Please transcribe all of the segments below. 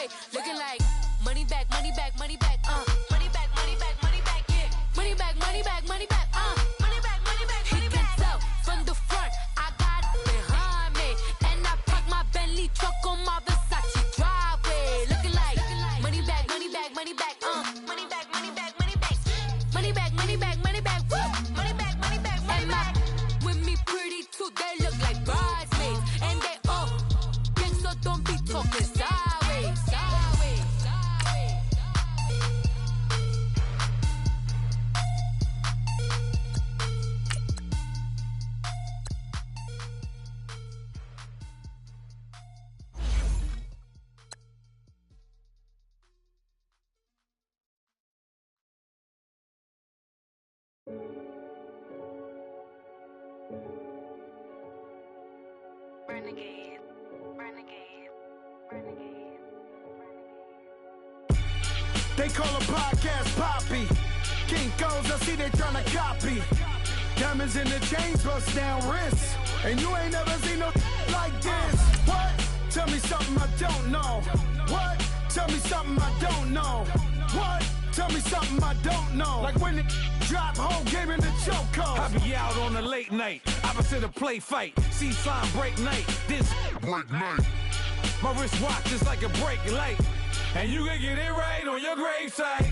way. Looking like money back, money back, money back, money back, money back, money back, yeah. Money back, money back, money back, money back, money back, money back. He can tell from the front, I got it behind me. And I park my Bentley truck on my Versace driveway. Looking like money back, money back, money back, money back, money back, money back. Money back, money back, money back, woo. Money back, money back, money back. With me pretty too, they look like bridesmaids. And they all gang, so don't be talking sideways, sideways, sideways. Renegade, renegade, renegade, renegade. They call a podcast Poppy. Kinkos, I see they tryna copy. Diamonds in the chains, bust down wrists. And you ain't never seen no like this. What? Tell me something I don't know. What? Tell me something I don't know. What? Tell me something I don't know. Like when it drop, whole game in the chokehold. I be out on a late night, opposite a play fight. See sign break night, this break night. My wristwatch is like a break light. And you can get it right on your gravesite.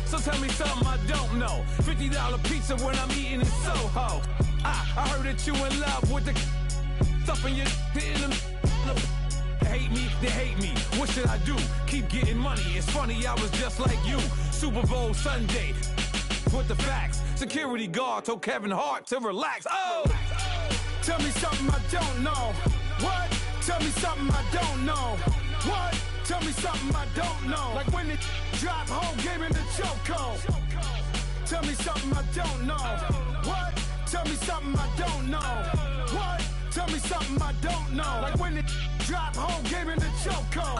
So tell me something I don't know. $50 pizza when I'm eating in Soho. I heard that you in love with the stuff in your hate me, they hate me. What should I do? Keep getting money. It's funny, I was just like you. Super Bowl Sunday with the facts. Security guard told Kevin Hart to relax. Oh! Tell me something I don't know. What? Tell me something I don't know. What? Tell me something I don't know. Like when it drop, whole game in the chokehold. Tell me something I don't know. What? Tell me something I don't know. What? Tell me something I don't know. Like when it drop, whole game in the chokehold.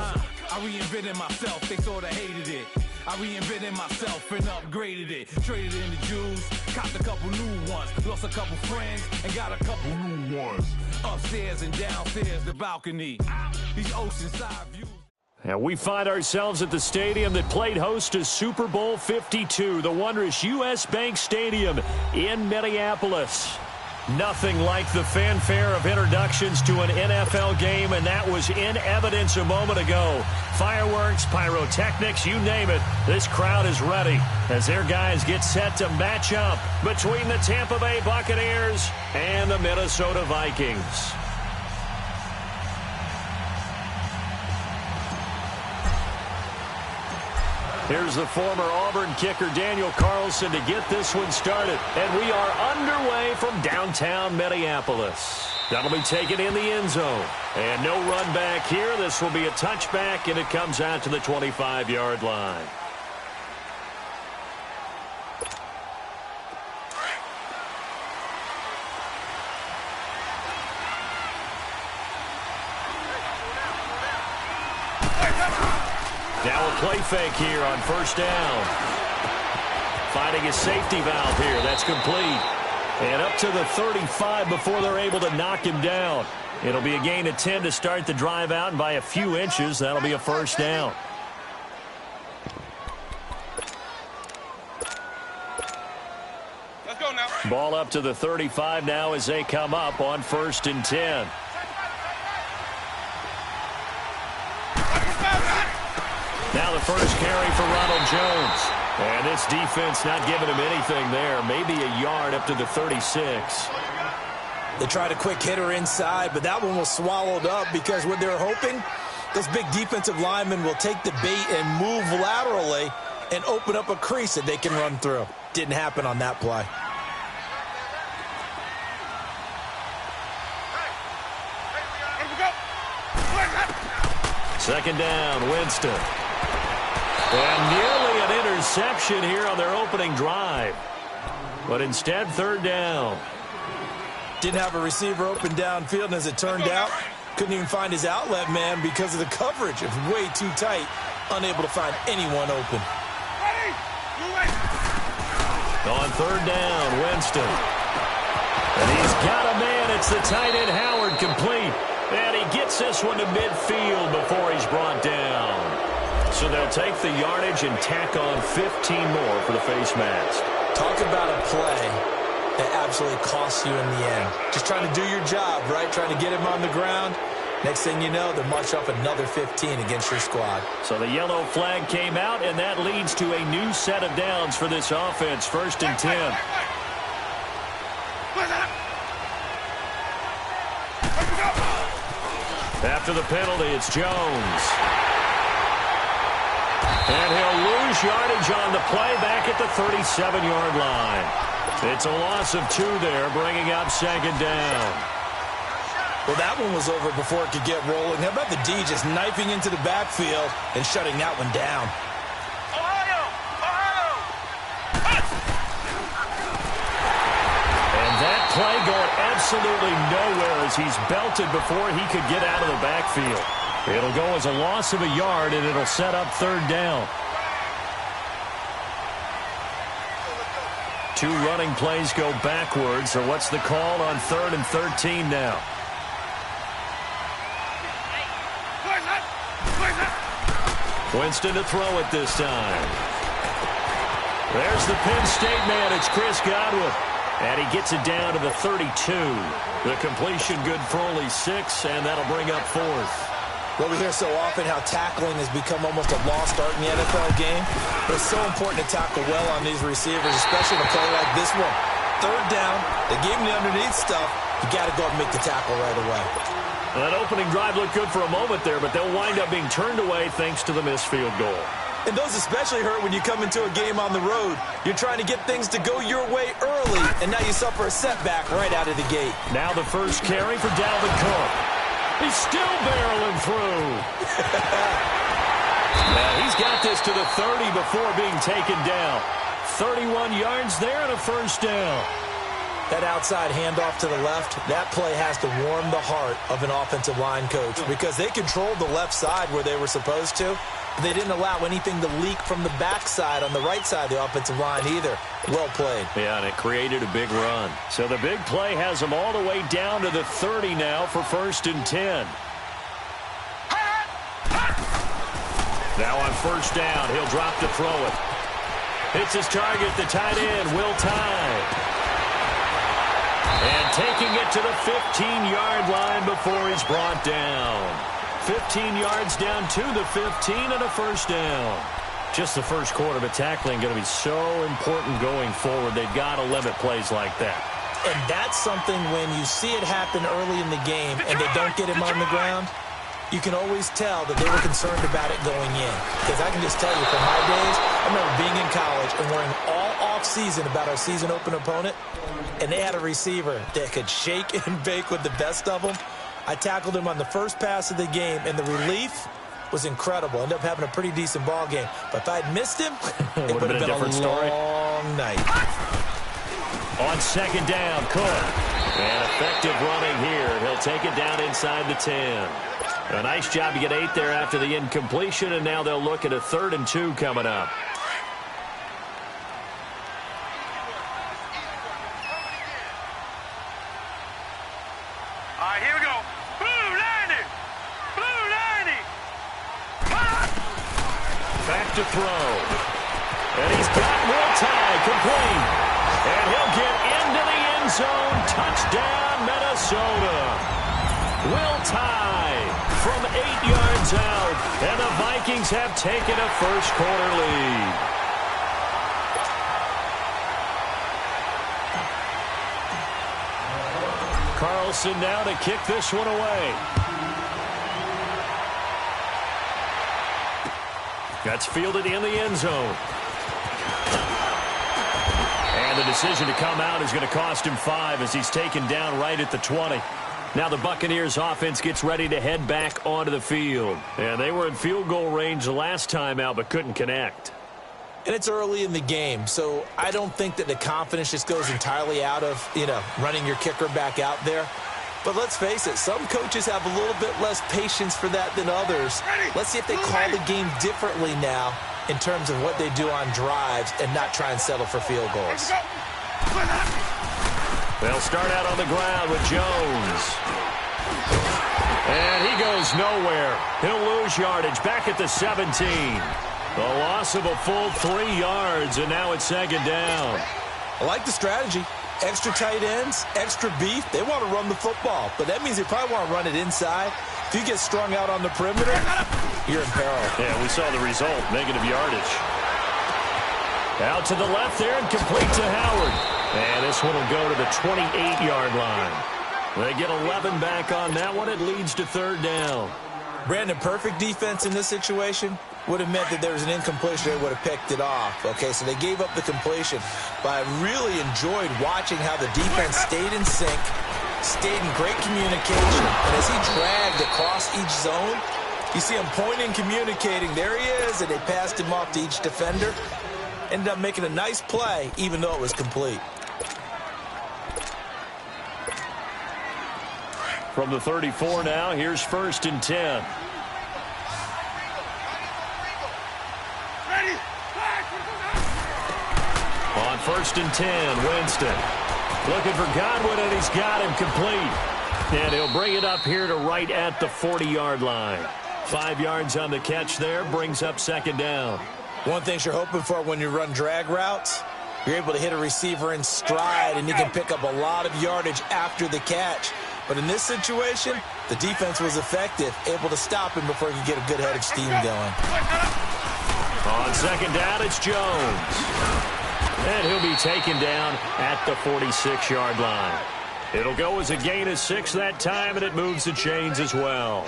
I reinvented myself, they sorta hated it. I reinvented myself and upgraded it. Traded in the Jews, copped a couple new ones. Lost a couple friends and got a couple new ones. Upstairs and downstairs, the balcony. These oceanside views. And we find ourselves at the stadium that played host to Super Bowl 52, the wondrous U.S. Bank Stadium in Minneapolis. Nothing like the fanfare of introductions to an NFL game, and that was in evidence a moment ago. Fireworks, pyrotechnics, you name it. This crowd is ready as their guys get set to match up between the Tampa Bay Buccaneers and the Minnesota Vikings. Here's the former Auburn kicker Daniel Carlson to get this one started. And we are underway from downtown Minneapolis. That'll be taken in the end zone. And no run back here. This will be a touchback, and it comes out to the 25-yard line. Now a play fake here on first down. Finding a safety valve here. That's complete. And up to the 35 before they're able to knock him down. It'll be a gain of 10 to start the drive out, and by a few inches, that'll be a first down. Let's go now. Ball up to the 35 now as they come up on 1st and 10. Now the first carry for Ronald Jones. And this defense not giving him anything there. Maybe a yard up to the 36. They tried a quick hitter inside, but that one was swallowed up because what they're hoping, those big defensive linemen will take the bait and move laterally and open up a crease that they can run through. Didn't happen on that play. Second down, Winston. And nearly an interception here on their opening drive. But instead, 3rd down. Didn't have a receiver open downfield, and as it turned out, couldn't even find his outlet man because of the coverage. It was way too tight, unable to find anyone open. On 3rd down, Winston. And he's got a man. It's the tight end, Howard, complete. And he gets this one to midfield before he's brought down. So they'll take the yardage and tack on 15 more for the face mask. Talk about a play that absolutely costs you in the end. Just trying to do your job, right? Trying to get him on the ground. Next thing you know, they'll march off another 15 against your squad. So the yellow flag came out, and that leads to a new set of downs for this offense. 1st and 10. After the penalty, it's Jones. And he'll lose yardage on the play back at the 37-yard line. It's a loss of 2 there, bringing up 2nd down. Well, that one was over before it could get rolling. How about the D just knifing into the backfield and shutting that one down? And that play going absolutely nowhere as he's belted before he could get out of the backfield. It'll go as a loss of a yard, and it'll set up 3rd down. 2 running plays go backwards, so what's the call on 3rd and 13 now? Winston to throw it this time. There's the Penn State man. It's Chris Godwin. And he gets it down to the 32. The completion good for only 6, and that'll bring up 4th. Well, we hear so often how tackling has become almost a lost art in the NFL game. But it's so important to tackle well on these receivers, especially in a play like this one. 3rd down, they gave him the underneath stuff. You got to go and make the tackle right away. Well, that opening drive looked good for a moment there, but they'll wind up being turned away thanks to the missed field goal. And those especially hurt when you come into a game on the road. You're trying to get things to go your way early, and now you suffer a setback right out of the gate. Now the first carry for Dalvin Cook. He's still barreling through. Now he's got this to the 30 before being taken down. 31 yards there and a 1st down. That outside handoff to the left, that play has to warm the heart of an offensive line coach because they controlled the left side where they were supposed to. But they didn't allow anything to leak from the backside on the right side of the offensive line either. Well played. Yeah, and it created a big run. So the big play has them all the way down to the 30 now for 1st and 10. Now on 1st down, he'll drop to throw it. Hits his target, the tight end, Will Tye. And taking it to the 15-yard line before he's brought down. 15 yards down to the 15 and a 1st down. Just the first quarter, but tackling going to be so important going forward. They've got to limit plays like that. And that's something when you see it happen early in the game and they don't get him on the ground, you can always tell that they were concerned about it going in. Because I can just tell you, from my days, I remember being in college and worrying all off-season about our season open opponent, and they had a receiver that could shake and bake with the best of them. I tackled him on the first pass of the game, and the relief was incredible. Ended up having a pretty decent ball game. But if I'd missed him, it would have been a different story. Long night. On 2nd down, Cook. And effective running here. He'll take it down inside the 10. A nice job to get 8 there after the incompletion, and now they'll look at a 3rd and 2 coming up. All right, here we go. Blue 90! Blue 90! Back to throw. And he's got Will Tye complete. And he'll get into the end zone. Touchdown, Minnesota. Will Tye from 8 yards out. And the Vikings have taken a first quarter lead. Carlson now to kick this one away. That's fielded in the end zone. And the decision to come out is going to cost him 5 as he's taken down right at the 20. Now the Buccaneers offense gets ready to head back onto the field. And they were in field goal range the last time out but couldn't connect. And it's early in the game, so I don't think that the confidence just goes entirely out of, running your kicker back out there. But let's face it, some coaches have a little bit less patience for that than others. Let's see if they call the game differently now in terms of what they do on drives and not try and settle for field goals. They'll start out on the ground with Jones. And he goes nowhere. He'll lose yardage back at the 17. The loss of a full 3 yards, and now it's second down. I like the strategy. Extra tight ends, extra beef. They want to run the football, but that means they probably want to run it inside. If you get strung out on the perimeter, you're in peril. Yeah, we saw the result, negative yardage. Out to the left there and complete to Howard. And this one will go to the 28-yard line. They get 11 back on that one. It leads to third down. Brandon, perfect defense in this situation would have meant that there was an incompletion. They would have picked it off. Okay, so they gave up the completion. But I really enjoyed watching how the defense stayed in sync, stayed in great communication. And as he dragged across each zone, you see him pointing, communicating. There he is, and they passed him off to each defender. Ended up making a nice play, even though it was complete. From the 34 now, here's 1st and 10. On 1st and 10, Winston. Looking for Godwin, and he's got him complete. And he'll bring it up here to right at the 40-yard line. 5 yards on the catch there, brings up second down. One thing you're hoping for when you run drag routes, you're able to hit a receiver in stride, and you can pick up a lot of yardage after the catch. But in this situation, the defense was effective, able to stop him before he could get a good head of steam going. On second down, it's Jones. And he'll be taken down at the 46-yard line. It'll go as a gain of 6 that time, and it moves the chains as well.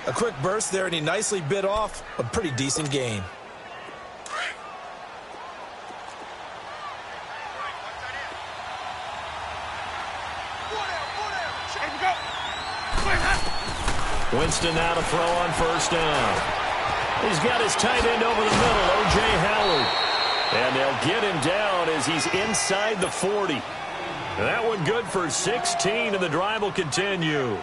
A quick burst there, and he nicely bit off a pretty decent gain. Winston now to throw on first down. He's got his tight end over the middle, O.J. Howard. And they'll get him down as he's inside the 40. That one good for 16, and the drive will continue.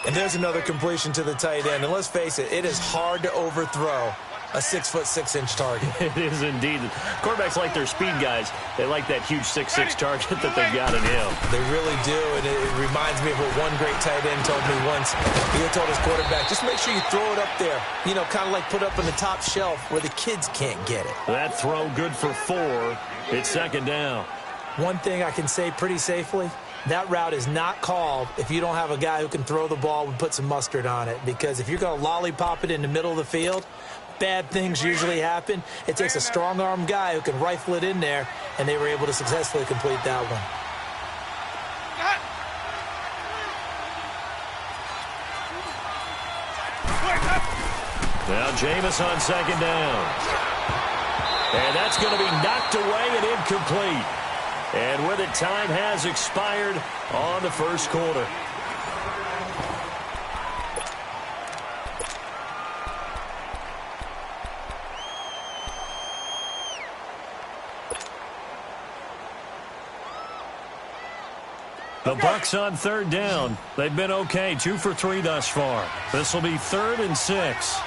And there's another completion to the tight end. And let's face it is hard to overthrow a 6'6" target. It is indeed. Quarterbacks like their speed guys. They like that huge 6'6" target that they've got in him. They really do, and it reminds me of what one great tight end told me once. He told his quarterback, just make sure you throw it up there. You know, kind of like put up on the top shelf where the kids can't get it. That throw good for 4. It's second down. One thing I can say pretty safely, that route is not called if you don't have a guy who can throw the ball and put some mustard on it. Because if you're going to lollipop it in the middle of the field, bad things usually happen. It takes a strong-arm guy who can rifle it in there, and they were able to successfully complete that one. Now Jameis on second down. And that's going to be knocked away and incomplete. And with it, time has expired on the first quarter. The Bucs on third down. They've been okay, 2 for 3 thus far. This will be 3rd and 6.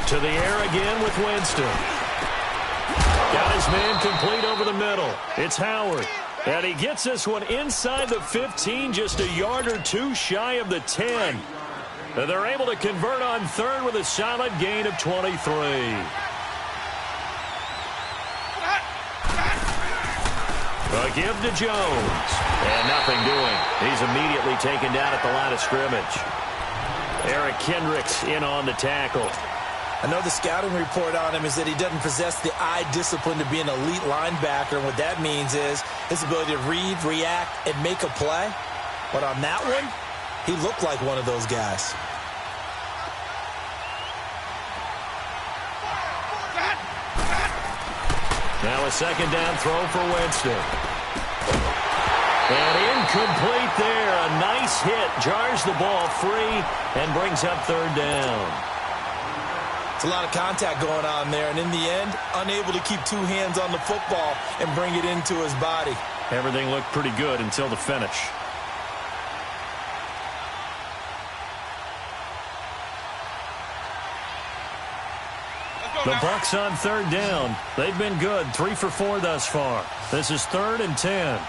To the air again with Winston. Got his man complete over the middle. It's Howard. And he gets this one inside the 15, just a yard or 2 shy of the 10. And they're able to convert on third with a solid gain of 23. A give to Jones. And nothing doing. He's immediately taken down at the line of scrimmage. Eric Kendricks in on the tackle. I know the scouting report on him is that he doesn't possess the eye discipline to be an elite linebacker. And what that means is his ability to read, react, and make a play. But on that one, he looked like one of those guys. Now a second down throw for Winston. And incomplete there. A nice hit. Jars the ball free and brings up third down. It's a lot of contact going on there, and in the end, unable to keep 2 hands on the football and bring it into his body. Everything looked pretty good until the finish. The Bucs on third down. They've been good, 3 for 4 thus far. This is 3rd and 10.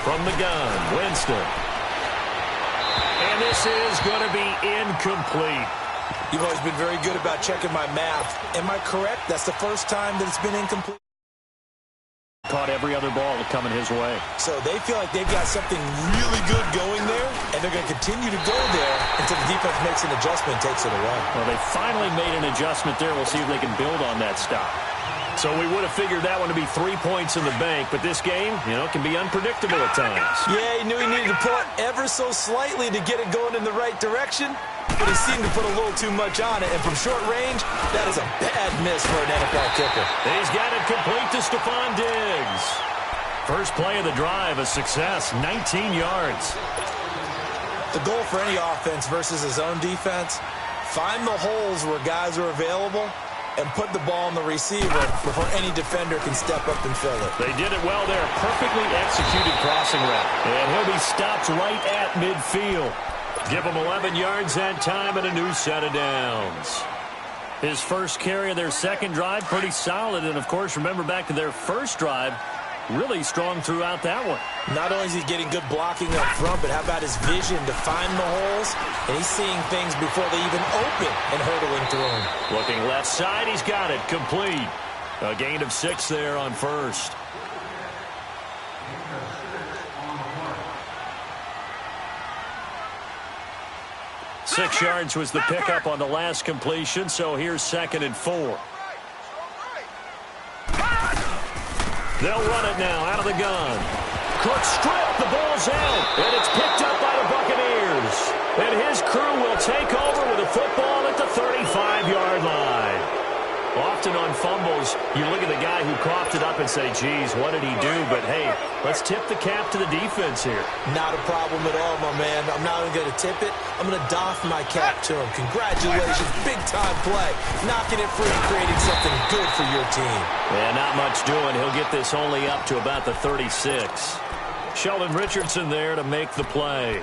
From the gun, Winston. And this is going to be incomplete. You've always been very good about checking my math. Am I correct? That's the first time that it's been incomplete? Caught every other ball coming his way. So they feel like they've got something really good going there, and they're going to continue to go there until the defense makes an adjustment and takes it away. Well, they finally made an adjustment there. We'll see if they can build on that stop. So we would have figured that one to be 3 points in the bank, but this game, can be unpredictable at times. Yeah, he knew he needed to pull it ever so slightly to get it going in the right direction, but he seemed to put a little too much on it, and from short range, that is a bad miss for an NFL kicker. He's got it complete to Stephon Diggs. First play of the drive, a success, 19 yards. The goal for any offense versus his own defense, find the holes where guys are available and put the ball on the receiver before any defender can step up and fill it. They did it well there. Perfectly executed crossing route. And he'll be stopped right at midfield. Give him 11 yards that time and a new set of downs. His first carry of their second drive, pretty solid. And, of course, remember back to their first drive, really strong throughout that one. Not only is he getting good blocking up front, but how about his vision to find the holes? And he's seeing things before they even open and hurdling through them. Looking left side, he's got it complete. A gain of 6 there on first. Six yards was the pickup on the last completion, so here's 2nd and 4. They'll run it now out of the gun. Cook strip, the ball's out, and it's picked up by the Buccaneers. And his crew will take over with a football at the 35-yard line. Often on fumbles, you look at the guy who coughed it up and say, geez, what did he do? But, hey, let's tip the cap to the defense here. Not a problem at all, my man. I'm not even going to tip it. I'm going to doff my cap to him. Congratulations. Big-time play. Knocking it free, creating something good for your team. Yeah, not much doing. He'll get this only up to about the 36. Sheldon Richardson there to make the play.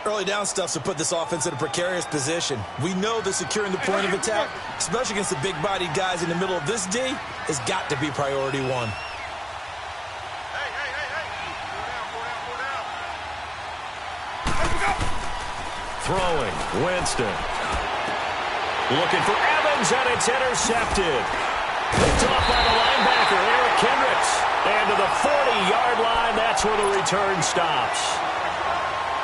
Early down stuffs will put this offense in a precarious position. We know that securing the point of attack, especially against the big-bodied guys in the middle of this D, has got to be priority one. Throwing, Winston. Looking for Evans, and it's intercepted. Picked off by the linebacker, Eric Kendricks. And to the 40-yard line, that's where the return stops.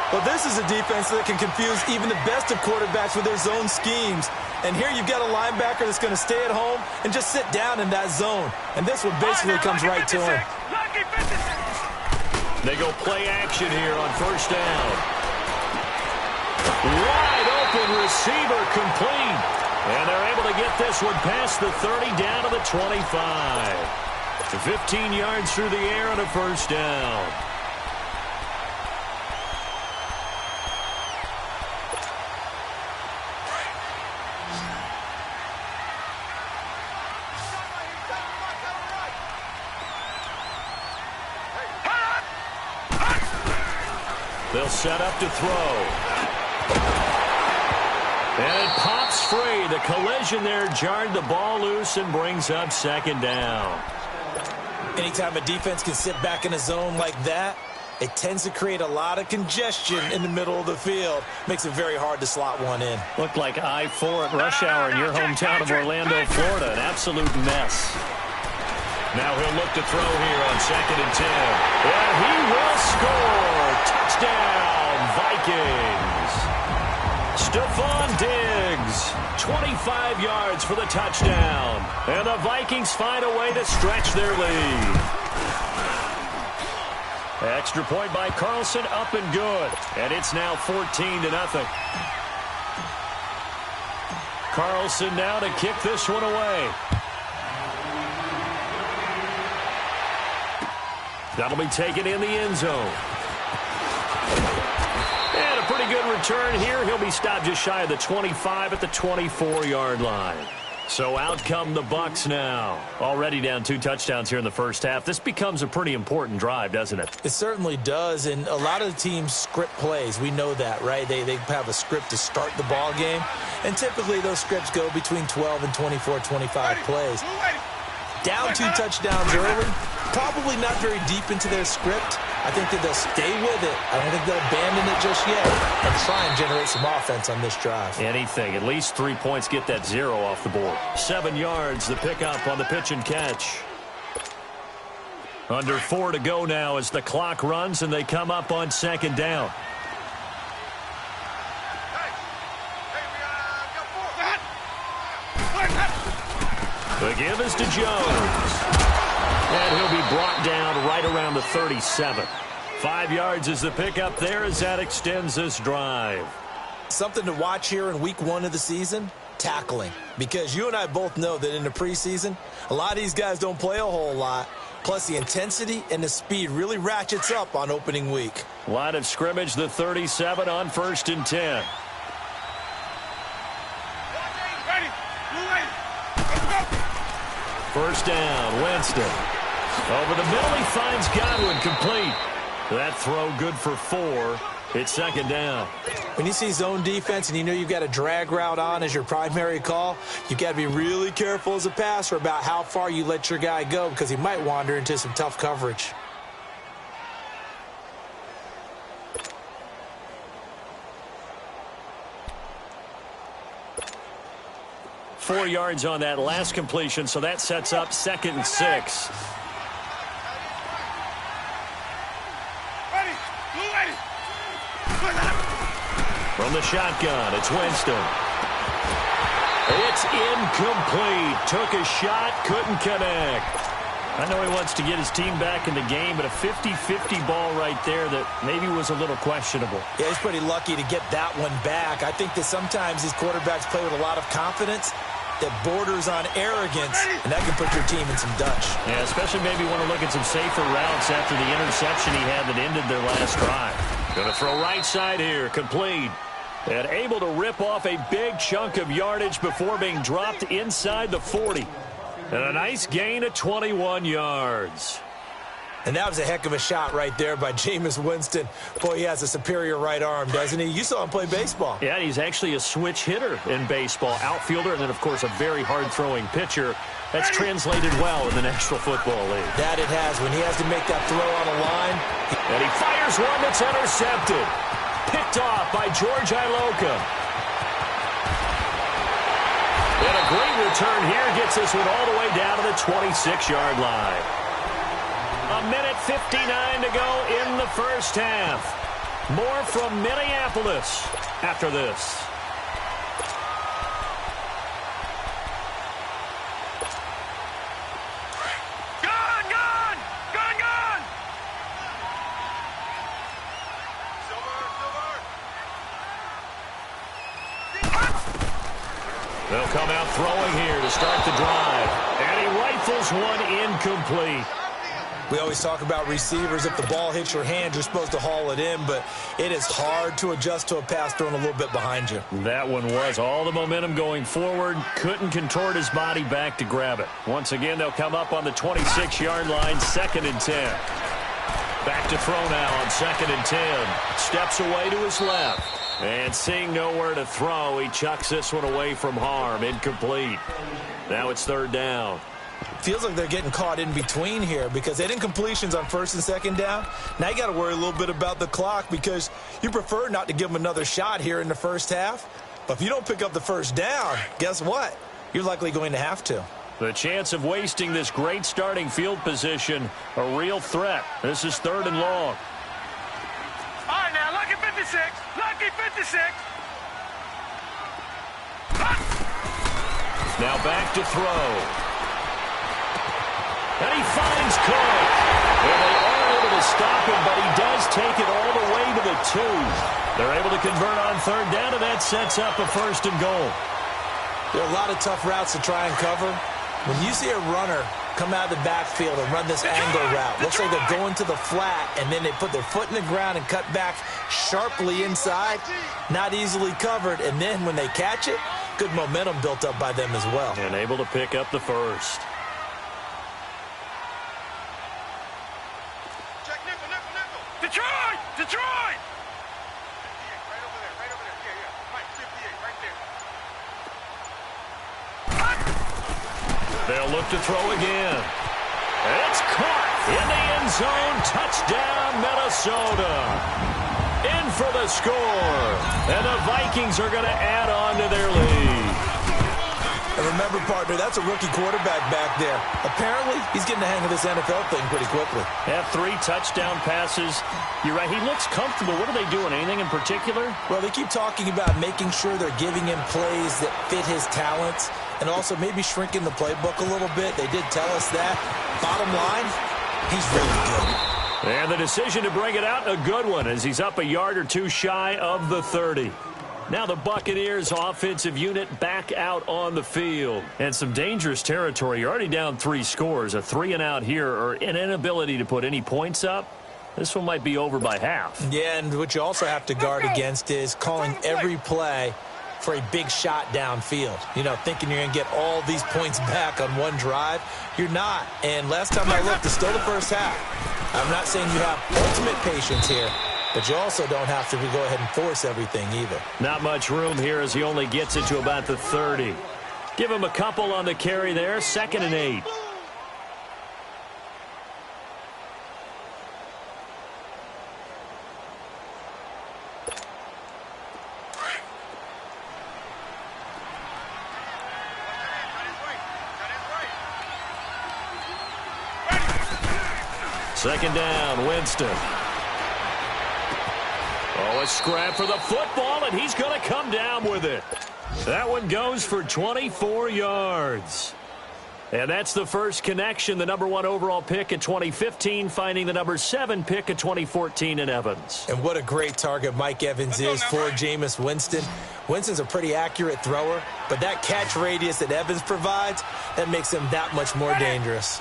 Well, this is a defense that can confuse even the best of quarterbacks with their zone schemes. And here you've got a linebacker that's going to stay at home and just sit down in that zone. And this one basically comes right to him. They go play action here on first down. Wide open receiver complete. And they're able to get this one past the 30 down to the 25. 15 yards through the air and a first down. They'll set up to throw. And it pops free. The collision there jarred the ball loose and brings up 2nd down. Anytime a defense can sit back in a zone like that, it tends to create a lot of congestion in the middle of the field. Makes it very hard to slot one in. Looked like I-4 at rush hour in your hometown of Orlando, Florida. An absolute mess. Now he'll look to throw here on 2nd and 10. And he will score. Touchdown, Vikings. Stephon Diggs, 25 yards for the touchdown. And the Vikings find a way to stretch their lead. Extra point by Carlson, up and good. And it's now 14-0. Carlson now to kick this one away. That'll be taken in the end zone. And a pretty good return here. He'll be stopped just shy of the 25 at the 24-yard line. So out come the Bucs now. Already down 2 touchdowns here in the first half. This becomes a pretty important drive, doesn't it? It certainly does, and a lot of the teams script plays. We know that, right? They have a script to start the ball game, and typically those scripts go between 12 and 24, 25 plays. Down 2 touchdowns early, probably not very deep into their script. I think that they'll stay with it. I don't think they'll abandon it just yet and try and generate some offense on this drive. Anything. At least 3 points, get that 0 off the board. 7 yards, the pickup on the pitch and catch. Under 4 to go now as the clock runs and they come up on 2nd down. The give is to Jones. And he'll be brought down right around the 37. 5 yards is the pickup there as that extends this drive. Something to watch here in week 1 of the season, tackling. Because you and I both know that in the preseason, a lot of these guys don't play a whole lot. Plus, the intensity and the speed really ratchets up on opening week. Line of scrimmage, the 37 on 1st and 10. First down, Winston. Over the middle, he finds Godwin, complete. That throw good for 4. It's 2nd down. When you see zone defense and you know you've got a drag route on as your primary call, you've got to be really careful as a passer about how far you let your guy go because he might wander into some tough coverage. Four yards on that last completion, so that sets up 2nd and 6. From the shotgun, it's Winston. It's incomplete. Took a shot, couldn't connect. I know he wants to get his team back in the game, but a 50-50 ball right there that maybe was a little questionable. Yeah, he's pretty lucky to get that one back. I think that sometimes these quarterbacks play with a lot of confidence that borders on arrogance, and that can put your team in some Dutch. Yeah, especially maybe want to look at some safer routes after the interception he had that ended their last drive. Going to throw right side here, complete. And able to rip off a big chunk of yardage before being dropped inside the 40. And a nice gain of 21 yards. And that was a heck of a shot right there by Jameis Winston. Boy, he has a superior right arm, doesn't he? You saw him play baseball. Yeah, he's actually a switch hitter in baseball. Outfielder, and then, of course, a very hard-throwing pitcher. That's translated well in the National Football League. That it has. When he has to make that throw on a line. And he fires one that's intercepted. Picked off by George Iloka. And a great return here gets this one all the way down to the 26-yard line. A minute 59 to go in the first half. More from Minneapolis after this. They'll come out throwing here to start the drive. And he rifles one incomplete. We always talk about receivers. If the ball hits your hand, you're supposed to haul it in, but it is hard to adjust to a pass thrown a little bit behind you. That one was all the momentum going forward. Couldn't contort his body back to grab it. Once again, they'll come up on the 26-yard line, 2nd and 10. Back to throw now on 2nd and 10. Steps away to his left. And seeing nowhere to throw, he chucks this one away from harm. Incomplete. Now it's 3rd down. Feels like they're getting caught in between here because they didn't incompletions on 1st and 2nd down. Now you got to worry a little bit about the clock because you prefer not to give them another shot here in the first half. But if you don't pick up the 1st down, guess what? You're likely going to have to. The chance of wasting this great starting field position, a real threat. This is 3rd and long. All right, now, lucky 56. Lucky 56. Now back to throw. And he finds Cook. And they are able to stop him, but he does take it all the way to the 2. They're able to convert on 3rd down, and that sets up a 1st and goal. There are a lot of tough routes to try and cover. When you see a runner come out of the backfield and run this angle route, looks like they're going to the flat, and then they put their foot in the ground and cut back sharply inside, not easily covered, and then when they catch it, good momentum built up by them as well. And able to pick up the 1st. Detroit! Detroit! They'll look to throw again. And it's caught. In the end zone, touchdown, Minnesota. In for the score. And the Vikings are going to add on to their lead. And remember, partner, that's a rookie quarterback back there. Apparently, he's getting the hang of this NFL thing pretty quickly. Have 3 touchdown passes. You're right, he looks comfortable. What are they doing? Anything in particular? Well, they keep talking about making sure they're giving him plays that fit his talents and also maybe shrinking the playbook a little bit. They did tell us that. Bottom line, he's really good. And the decision to bring it out, a good one, as he's up a yard or 2 shy of the 30. Now the Buccaneers offensive unit back out on the field. And some dangerous territory. You're already down 3 scores. A 3-and-out here, or an inability to put any points up. This one might be over by half. Yeah, and what you also have to guard against is calling every play for a big shot downfield. You know, thinking you're going to get all these points back on one drive. You're not. And last time I looked, it's still the first half. I'm not saying you have ultimate patience here, but you also don't have to go ahead and force everything either. Not much room here as he only gets it to about the 30. Give him a couple on the carry there. 2nd and 8. Second down, Winston. Oh, a scrap for the football, and he's going to come down with it. That one goes for 24 yards. And that's the first connection, the #1 overall pick in 2015, finding the #7 pick in 2014 in Evans. And what a great target Mike Evans is for Jameis Winston. Winston's a pretty accurate thrower, but that catch radius that Evans provides, that makes him that much more dangerous.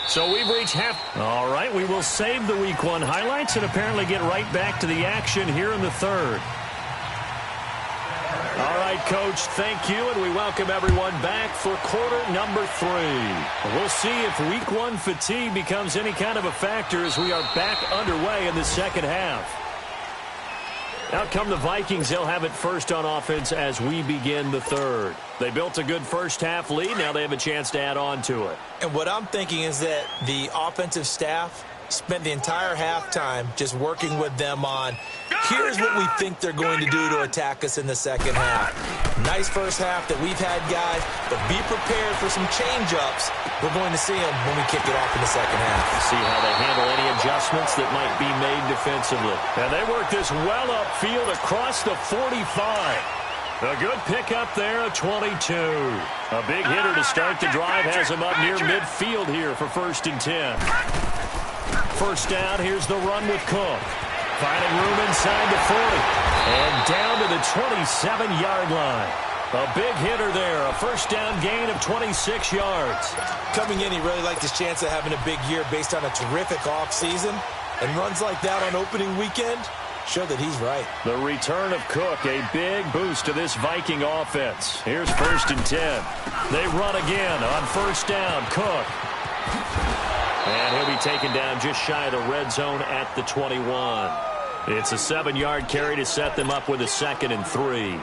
So we've reached half. All right, we will save the Week 1 highlights and apparently get right back to the action here in the 3rd. All right, Coach, thank you, and we welcome everyone back for quarter number 3. We'll see if Week 1 fatigue becomes any kind of a factor as we are back underway in the second half. Out come the Vikings. They'll have it first on offense as we begin the 3rd. They built a good first-half lead. Now they have a chance to add on to it. And what I'm thinking is that the offensive staff spent the entire halftime just working with them on, here's what we think they're going to do to attack us in the second half. Nice first half that we've had, guys, but be prepared for some change-ups. We're going to see them when we kick it off in the second half. See how they handle any adjustments that might be made defensively. And they work this well upfield across the 45. A good pickup there, a 22. A big hitter to start the drive has him up near midfield here for 1st and 10. First down, here's the run with Cook. Finding room inside the 40. And down to the 27-yard line. A big hitter there, a first down gain of 26 yards. Coming in, he really liked his chance of having a big year based on a terrific offseason. And runs like that on opening weekend show that he's right. The return of Cook, a big boost to this Viking offense. Here's 1st and 10. They run again on first down. Cook. And he'll be taken down just shy of the red zone at the 21. It's a 7-yard carry to set them up with a 2nd and 3.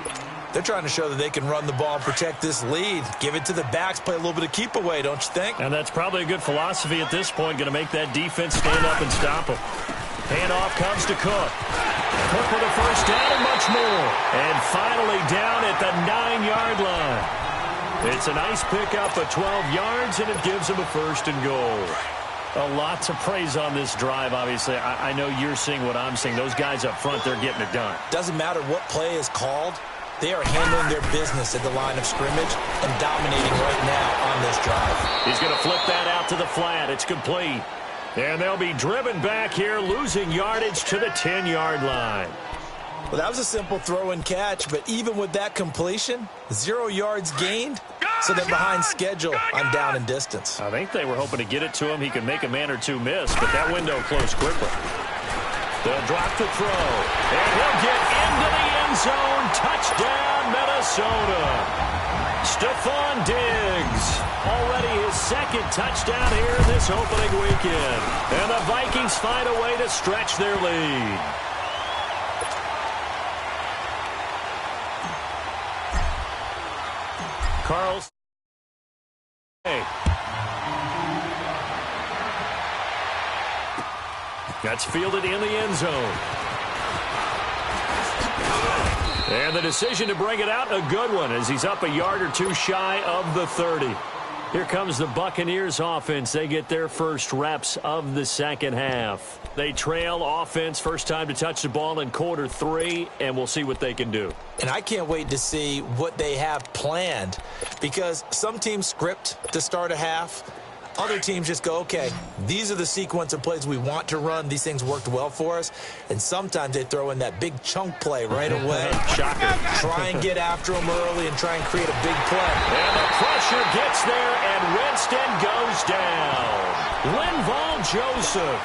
They're trying to show that they can run the ball and protect this lead. Give it to the backs, play a little bit of keep away, don't you think? And that's probably a good philosophy at this point, going to make that defense stand up and stop them. Handoff comes to Cook. Cook with a first down and much more. And finally down at the 9-yard line. It's a nice pickup of 12 yards, and it gives them a 1st and goal. A lot to praise on this drive, obviously. I know you're seeing what I'm seeing. Those guys up front, they're getting it done. Doesn't matter what play is called. They are handling their business at the line of scrimmage and dominating right now on this drive. He's going to flip that out to the flat. It's complete. And they'll be driven back here, losing yardage to the 10-yard line. Well, that was a simple throw and catch, but even with that completion, 0 yards gained, so they're behind schedule on down and distance. I think they were hoping to get it to him. He could make a man or two miss, but that window closed quickly. They'll drop the throw, and he'll get into the end zone. Touchdown, Minnesota. Stephon Diggs, already his 2nd touchdown here in this opening weekend. And the Vikings find a way to stretch their lead. Carl's. That's fielded in the end zone. And the decision to bring it out, a good one, as he's up a yard or two shy of the 30. Here comes the Buccaneers offense. They get their first reps of the second half. They trail offense, first time to touch the ball in quarter 3, and we'll see what they can do. And I can't wait to see what they have planned, because some teams script to start a half. Other teams just go, okay, these are the sequence of plays we want to run. These things worked well for us. And sometimes they throw in that big chunk play right away. Shocker. Try and get after them early and try and create a big play. And the pressure gets there, and Winston goes down. Linval Joseph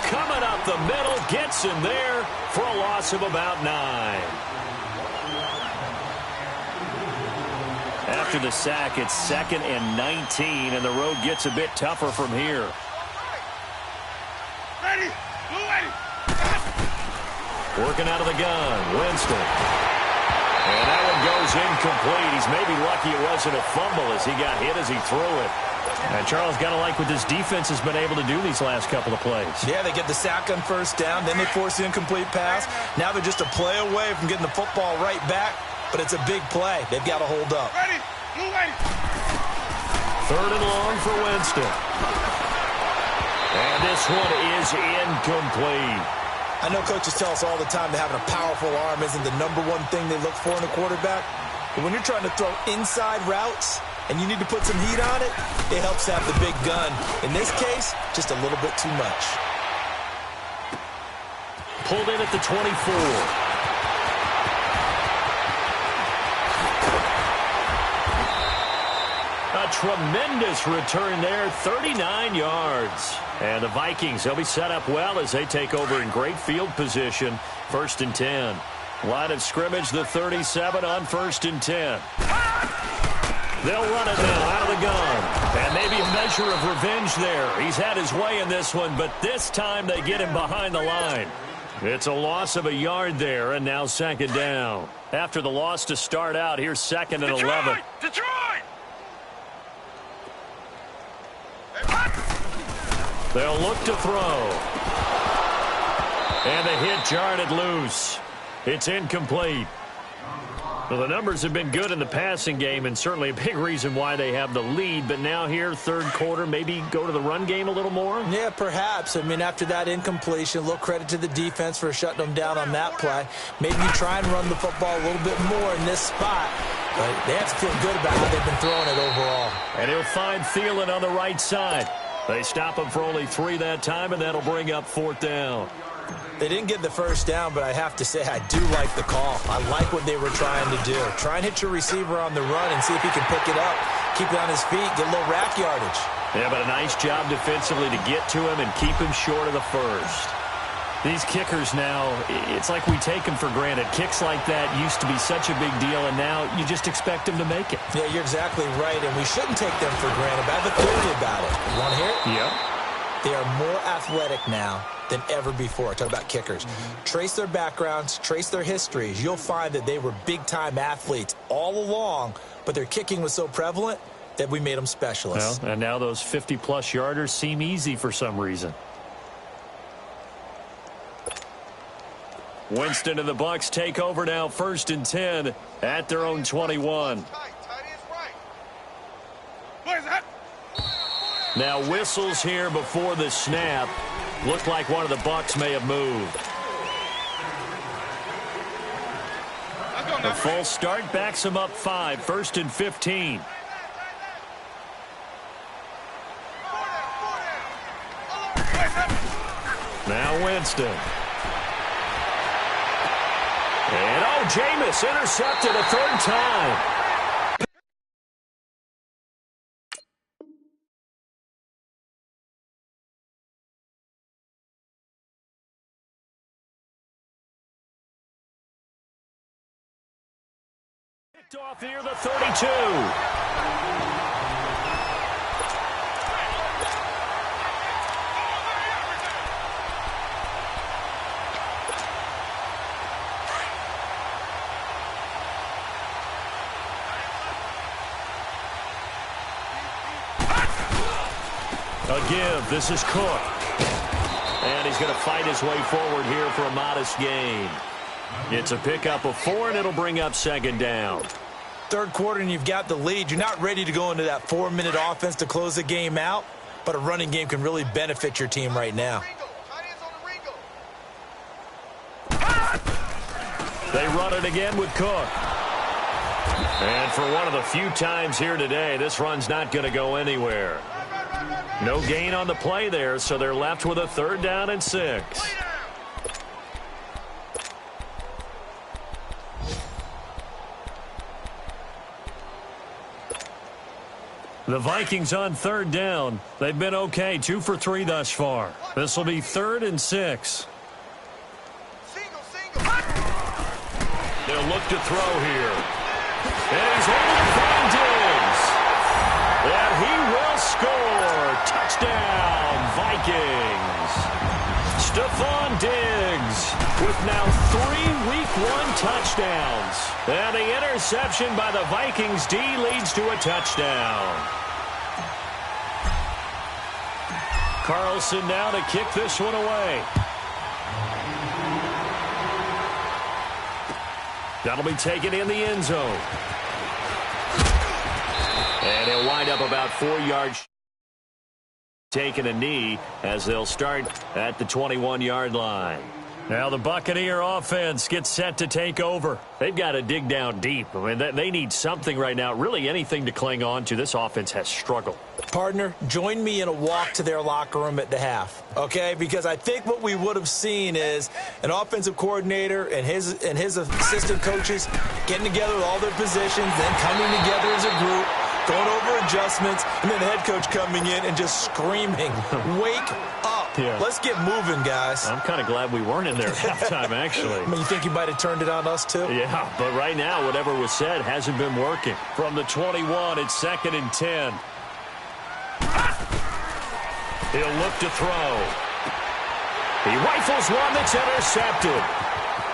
coming up the middle, gets him there for a loss of about 9. After the sack, it's 2nd and 19, and the road gets a bit tougher from here. Ready? Ready. Working out of the gun, Winston. And that one goes incomplete. He's maybe lucky it wasn't a fumble as he got hit as he threw it. And Charles, got to like what this defense has been able to do these last couple of plays. Yeah, they get the sack on first down, then they force the incomplete pass. Now they're just a play away from getting the football right back. But it's a big play. They've got to hold up. Ready? Move ready. 3rd and long for Winston. And this one is incomplete. I know coaches tell us all the time that having a powerful arm isn't the #1 thing they look for in a quarterback. But when you're trying to throw inside routes and you need to put some heat on it, it helps to have the big gun. In this case, just a little bit too much. Pulled in at the 24. A tremendous return there, 39 yards. And the Vikings, they'll be set up well as they take over in great field position. 1st and 10. Line of scrimmage, the 37 on 1st and 10. They'll run it now out of the gun. And maybe a measure of revenge there. He's had his way in this one, but this time they get him behind the line. It's a loss of a yard there, and now 2nd down. After the loss to start out, here's 2nd and 11. Detroit! They'll look to throw. And the hit jarred it loose. It's incomplete. Well, the numbers have been good in the passing game, and certainly a big reason why they have the lead. But now here, 3rd quarter, maybe go to the run game a little more? Yeah, perhaps. I mean, after that incompletion, a little credit to the defense for shutting them down on that play. Maybe you try and run the football a little bit more in this spot. But they have to feel good about how they've been throwing it overall. And he'll find Thielen on the right side. They stop him for only 3 that time, and that'll bring up 4th down. They didn't get the first down, but I have to say I do like the call. I like what they were trying to do. Try and hit your receiver on the run and see if he can pick it up. Keep it on his feet, get a little rack yardage. Yeah, but a nice job defensively to get to him and keep him short of the first. These kickers now, it's like we take them for granted. Kicks like that used to be such a big deal, and now you just expect them to make it. Yeah, you're exactly right, and we shouldn't take them for granted. But I have a theory about it. You want to hear it? Yep. They are more athletic now than ever before. Talk about kickers. Trace their backgrounds, trace their histories. You'll find that they were big-time athletes all along, but their kicking was so prevalent that we made them specialists. Well, and now those 50-plus yarders seem easy for some reason. Winston and the Bucs take over now, 1st and 10 at their own 21. Now whistles here before the snap. Looked like one of the Bucs may have moved. A false start backs him up 5, 1st and 15. Now Winston. And Jameis intercepted a 3rd time. Picked off here, the 32. A give. This is Cook. And he's going to fight his way forward here for a modest gain. It's a pickup of 4, and it'll bring up second down. Third quarter, and you've got the lead. You're not ready to go into that 4-minute offense to close the game out, but a running game can really benefit your team right now. They run it again with Cook. And for one of the few times here today, this run's not going to go anywhere. No gain on the play there, so they're left with a 3rd down and 6. The Vikings on 3rd down. They've been okay, 2 for 3 thus far. This will be 3rd and 6. They'll look to throw here. And he's able to find Diggs. And he will score. Touchdown, Vikings. Stephon Diggs with now 3 Week 1 touchdowns. And the interception by the Vikings D leads to a touchdown. Carlson now to kick this one away. That'll be taken in the end zone. And he'll wind up about 4 yards. Taking a knee as they'll start at the 21-yard line. Now the Buccaneer offense gets set to take over. They've got to dig down deep. I mean, they need something right now, really anything to cling on to. This offense has struggled. Partner, join me in a walk to their locker room at the half, okay? Because I think what we would have seen is an offensive coordinator and his assistant coaches getting together with all their positions, then coming together as a group, going over adjustments, and then the head coach coming in and just screaming, wake up. Yeah. Let's get moving, guys. I'm kind of glad we weren't in there at halftime, actually. I mean, you think you might have turned it on us, too? Yeah, but right now, whatever was said hasn't been working. From the 21, it's 2nd and 10. He'll look to throw. He rifles one that's intercepted.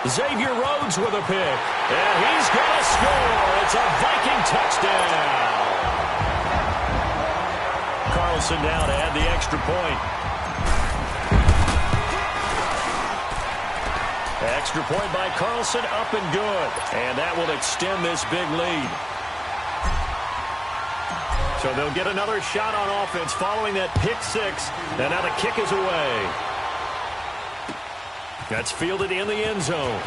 Xavier Rhodes with a pick. And he's going to score. It's a Viking touchdown. Carlson now to add the extra point. Extra point by Carlson, up and good. And that will extend this big lead. So they'll get another shot on offense following that pick 6. And now the kick is away. That's fielded in the end zone.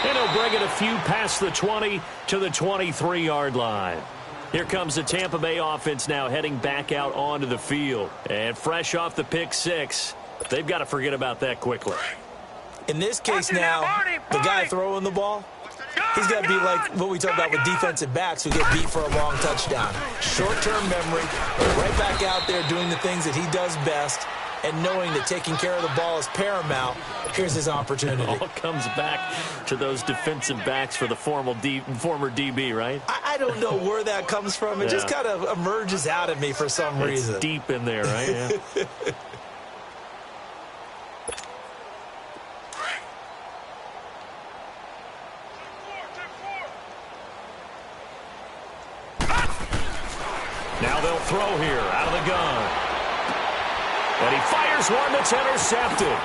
And he'll bring it a few past the 20 to the 23-yard line. Here comes the Tampa Bay offense now heading back out onto the field. And fresh off the pick 6, they've got to forget about that quickly. In this case now, the guy throwing the ball, he's got to be like what we talk about with defensive backs who get beat for a long touchdown. Short-term memory, right back out there doing the things that he does best, and knowing that taking care of the ball is paramount. Here's his opportunity. It all comes back to those defensive backs for the former DB, right? I don't know where that comes from. It just kind of emerges out of me for some reason. It's deep in there, right? Yeah. Now they'll throw here out of the gun. And he fires one that's intercepted.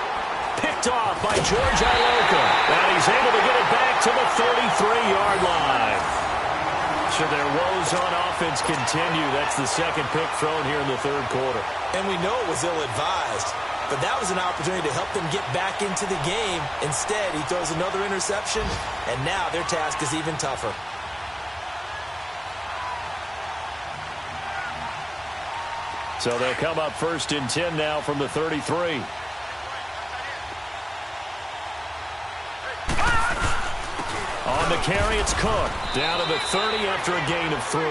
Picked off by George Iloka. And he's able to get it back to the 33-yard line. So their woes on offense continue. That's the second pick thrown here in the third quarter. And we know it was ill-advised. But that was an opportunity to help them get back into the game. Instead, he throws another interception. And now their task is even tougher. So they'll come up 1st and 10 now from the 33. On the carry, it's Cook. Down to the 30 after a gain of 3.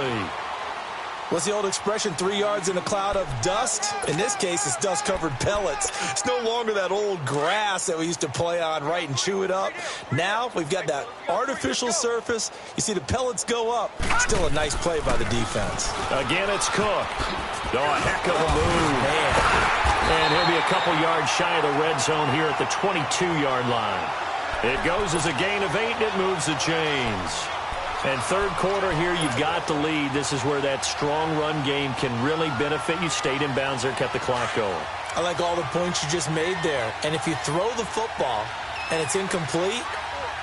What's the old expression, 3 yards in a cloud of dust? In this case, it's dust-covered pellets. It's no longer that old grass that we used to play on, right, and chew it up. Now we've got that artificial surface. You see the pellets go up. Still a nice play by the defense. Again, it's Cook. Oh, a heck of a move. Man. And he'll be a couple yards shy of the red zone here at the 22-yard line. It goes as a gain of 8, and it moves the chains. And third quarter here, you've got the lead. This is where that strong run game can really benefit you. Stayed in bounds there, kept the clock going. I like all the points you just made there. And if you throw the football and it's incomplete,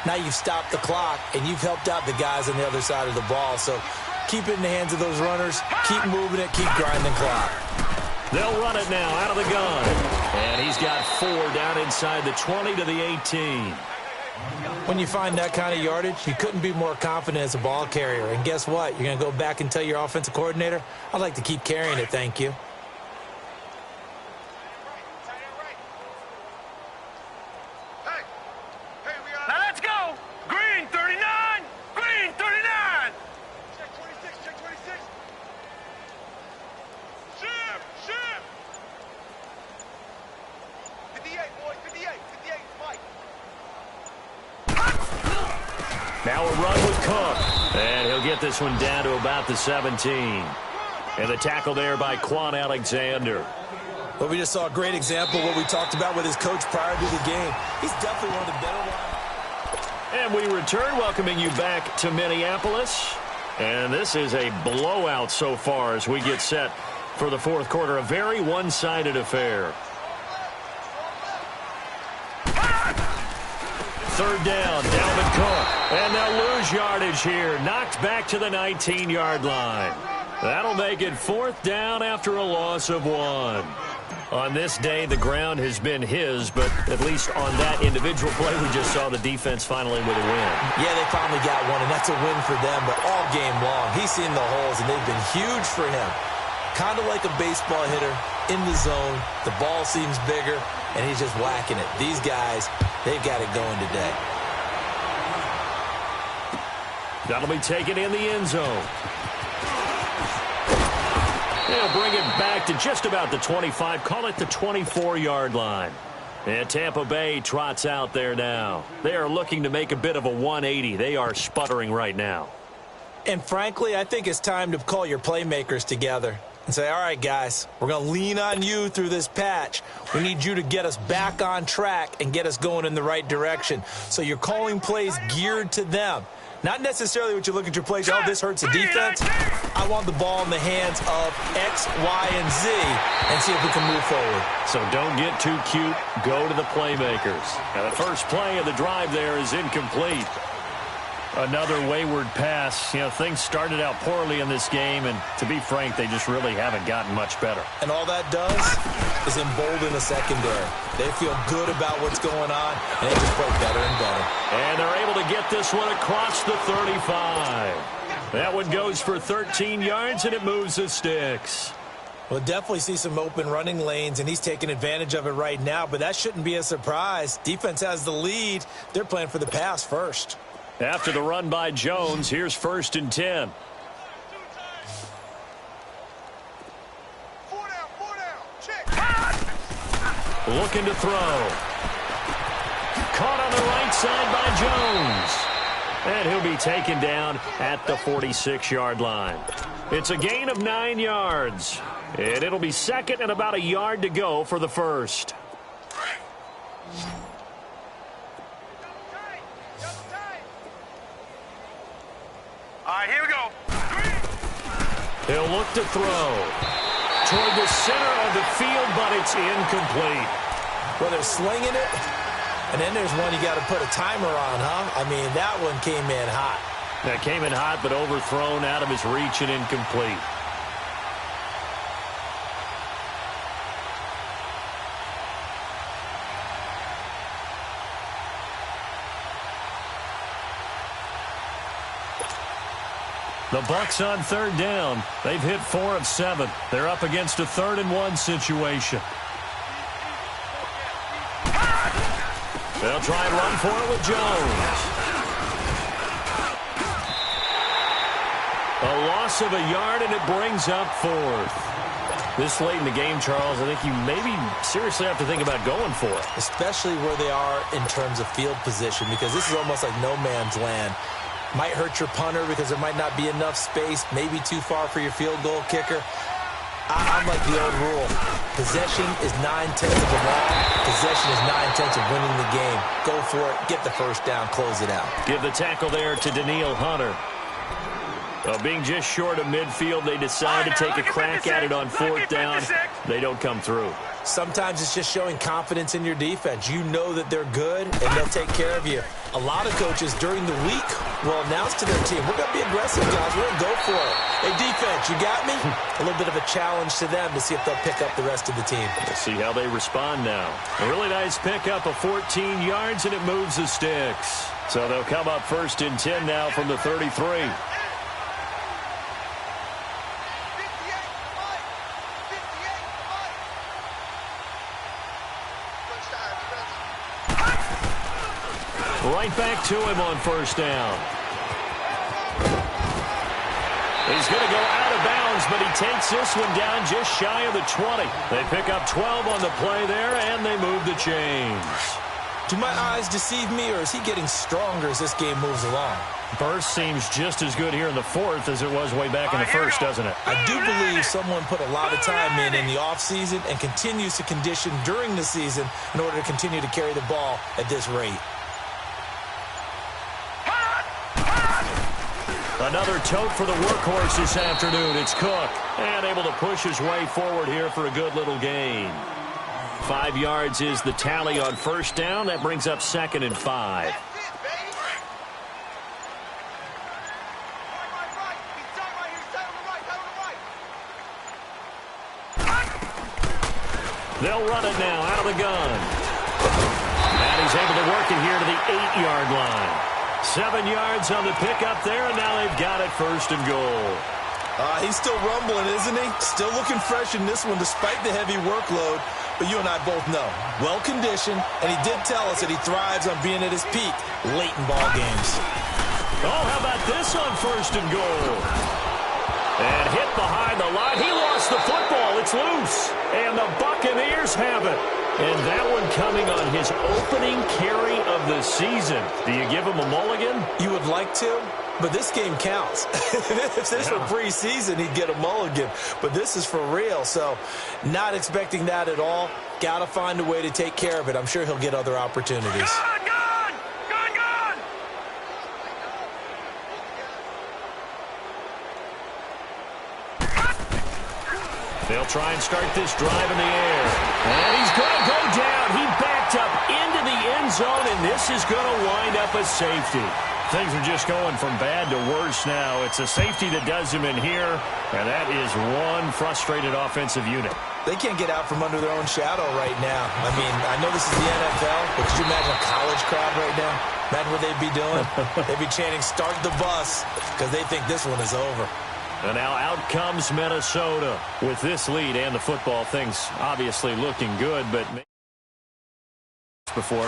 now you've stopped the clock and you've helped out the guys on the other side of the ball. So keep it in the hands of those runners. Keep moving it. Keep grinding clock. They'll run it now out of the gun. And he's got 4 down inside the 20 to the 18. When you find that kind of yardage, you couldn't be more confident as a ball carrier. And guess what? You're going to go back and tell your offensive coordinator, I'd like to keep carrying it, thank you. Now let's go. Green 39. Green 39. Check 26. Check 26. Ship. 58, boys. 58. 58, Mike. Now a run with Cook. And he'll get this one down to about the 17. And the tackle there by Quan Alexander. Well, we just saw a great example of what we talked about with his coach prior to the game. He's definitely one of the better ones. And we return, welcoming you back to Minneapolis. And this is a blowout so far as we get set for the fourth quarter. A very one-sided affair. Third down, Dalvin Cook. And they'll lose yardage here. Knocked back to the 19-yard line. That'll make it 4th down after a loss of 1. On this day, the ground has been his, but at least on that individual play, we just saw the defense finally with a win. Yeah, they finally got one, and that's a win for them, but all game long, he's seen the holes, and they've been huge for him. Kind of like a baseball hitter in the zone. The ball seems bigger, and he's just whacking it. These guys, they've got it going today. That'll be taken in the end zone. They'll bring it back to just about the 25, call it the 24-yard line. And Tampa Bay trots out there now. They are looking to make a bit of a 180. They are sputtering right now. And frankly, I think it's time to call your playmakers together and say, all right, guys, we're going to lean on you through this patch. We need you to get us back on track and get us going in the right direction. So you're calling plays geared to them. Not necessarily what you look at your plays, oh, this hurts the defense. I want the ball in the hands of X, Y, and Z and see if we can move forward. So don't get too cute. Go to the playmakers. Now the first play of the drive there is incomplete. Another wayward pass. You know, things started out poorly in this game, and to be frank, they just really haven't gotten much better. And all that does is embolden the secondary. They feel good about what's going on, and they just play better and better. And they're able to get this one across the 35. That one goes for 13 yards, and it moves the sticks. We'll definitely see some open running lanes, and he's taking advantage of it right now, but that shouldn't be a surprise. Defense has the lead. They're playing for the pass first. After the run by Jones, here's 1st and 10. 4 down. Check. Looking to throw. Caught on the right side by Jones. And he'll be taken down at the 46-yard line. It's a gain of 9 yards. And it'll be 2nd and about a yard to go for the first. All right, here we go. He'll look to throw toward the center of the field, but it's incomplete. Well, they're slinging it, and then there's one you got to put a timer on, huh? I mean, that one came in hot. That came in hot, but overthrown out of his reach and incomplete. The Bucs on 3rd down. They've hit 4 of 7. They're up against a 3rd and 1 situation. They'll try and run for it with Jones. A loss of a yard, and it brings up 4th. This late in the game, Charles, I think you maybe seriously have to think about going for it. Especially where they are in terms of field position, because this is almost like no man's land. Might hurt your punter because there might not be enough space, maybe too far for your field goal kicker. I'm like the old rule. Possession is 9/10 of the ball. Possession is 9/10 of winning the game. Go for it. Get the first down. Close it out. Give the tackle there to Daniil Hunter. Being just short of midfield, they decide to take a crack at it on 4th down. They don't come through. Sometimes it's just showing confidence in your defense. You know that they're good, and they'll take care of you. A lot of coaches during the week will announce to their team, we're going to be aggressive, guys. We're going to go for it. Hey, defense, you got me? A little bit of a challenge to them to see if they'll pick up the rest of the team. We'll see how they respond now. A really nice pickup of 14 yards, and it moves the sticks. So they'll come up 1st and 10 now from the 33. Right back to him on 1st down. He's going to go out of bounds, but he takes this one down just shy of the 20. They pick up 12 on the play there, and they move the chains. Do my eyes deceive me, or is he getting stronger as this game moves along? Burst seems just as good here in the 4th as it was way back in the 1st, doesn't it? I do believe someone put a lot of time in the offseason and continues to condition during the season in order to continue to carry the ball at this rate. Another tote for the workhorse this afternoon. It's Cook, and able to push his way forward here for a good little gain. 5 yards is the tally on 1st down. That brings up 2nd and 5. They'll run it now out of the gun. And he's able to work it here to the 8-yard line. 7 yards on the pickup there, and now they've got it 1st and goal. He's still rumbling, isn't he? Still looking fresh in this one despite the heavy workload. But you and I both know, well-conditioned, and he did tell us that he thrives on being at his peak late in ball games. Oh, how about this on 1st and goal? And hit behind the line. He lost the football. It's loose. And the Buccaneers have it. And that one coming on his opening carry of the season. Do you give him a mulligan? You would like to, but this game counts. If this were preseason, he'd get a mulligan. But this is for real, so not expecting that at all. Got to find a way to take care of it. I'm sure he'll get other opportunities. They'll try and start this drive in the air. And he's going to go down. He backed up into the end zone, and this is going to wind up a safety. Things are just going from bad to worse now. It's a safety that does him in here, and that is one frustrated offensive unit. They can't get out from under their own shadow right now. I mean, I know this is the NFL, but could you imagine a college crowd right now? Imagine what they'd be doing. They'd be chanting, "Start the bus," because they think this one is over. And now out comes Minnesota with this lead and the football. Things obviously looking good, but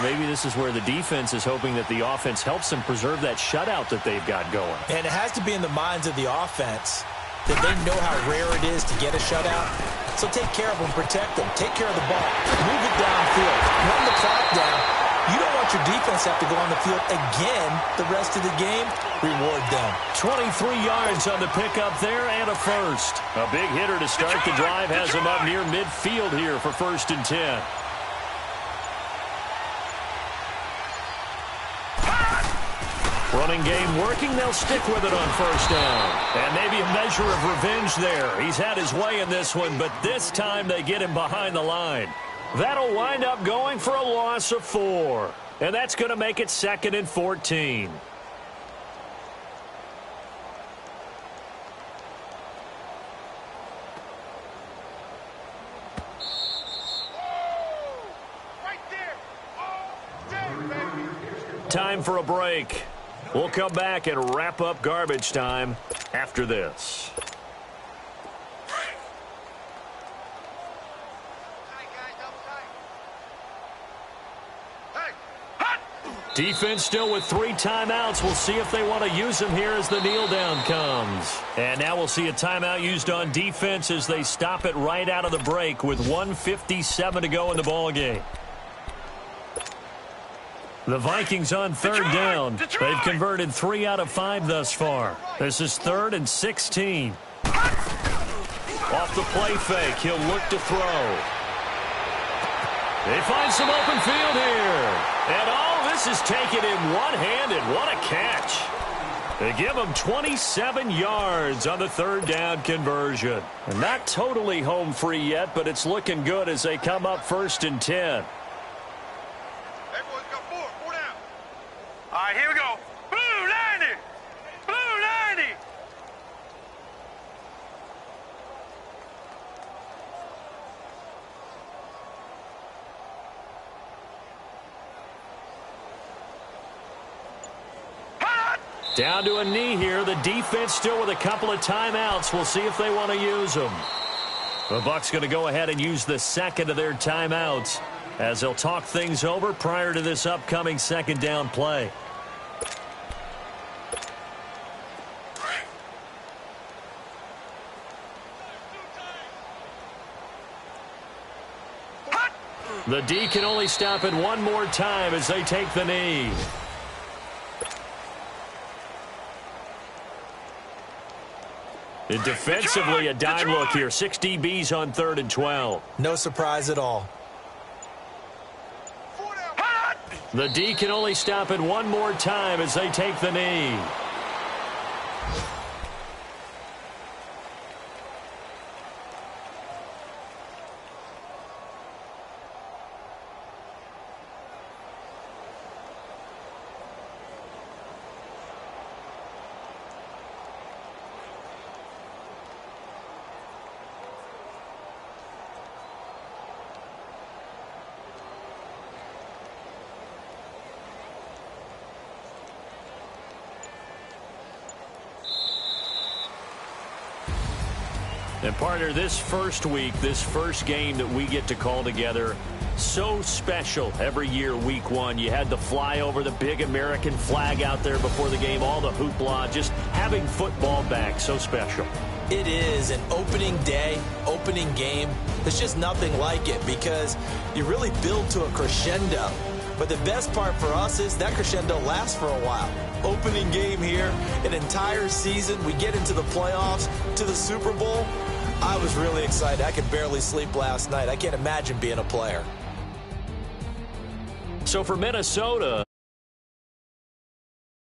maybe this is where the defense is hoping that the offense helps them preserve that shutout that they've got going. And it has to be in the minds of the offense that they know how rare it is to get a shutout. So take care of them, protect them, take care of the ball, move it downfield, run the clock down. You don't want your defense to have to go on the field again the rest of the game. Reward them. 23 yards on the pickup there and a 1st. A big hitter to start the drive has him up near midfield here for 1st and 10. Running game working. They'll stick with it on 1st down. And maybe a measure of revenge there. He's had his way in this one, but this time they get him behind the line. That'll wind up going for a loss of 4. And that's going to make it 2nd and 14. Time for a break. We'll come back and wrap up garbage time after this. Defense still with 3 timeouts. We'll see if they want to use them here as the kneel down comes. And now we'll see a timeout used on defense as they stop it right out of the break with 1:57 to go in the ball game. The Vikings on 3rd down. They've converted 3 out of 5 thus far. This is 3rd and 16. Off the play fake, he'll look to throw. They find some open field here. And all this is taken in one-handed. What a catch. They give him 27 yards on the third down conversion. And not totally home free yet, but it's looking good as they come up 1st and 10. Hey, boys, got four down. All right, here we go. Blue 90. Blue 90. Down to a knee here. The defense still with a couple of timeouts. We'll see if they want to use them. The Bucs going to go ahead and use the second of their timeouts as they'll talk things over prior to this upcoming second down play. The D can only stop it one more time as they take the knee. And defensively, a dime look here. 6 DBs on 3rd and 12. No surprise at all. The D can only stop it one more time as they take the knee. And partner, this first week, this first game that we get to call together, so special every year, week 1. You had the flyover, the big American flag out there before the game, all the hoopla, just having football back, so special. It is an opening day, opening game. There's just nothing like it because you really build to a crescendo. But the best part for us is that crescendo lasts for a while. Opening game here, an entire season. We get into the playoffs, to the Super Bowl. I was really excited. I could barely sleep last night. I can't imagine being a player. So for Minnesota,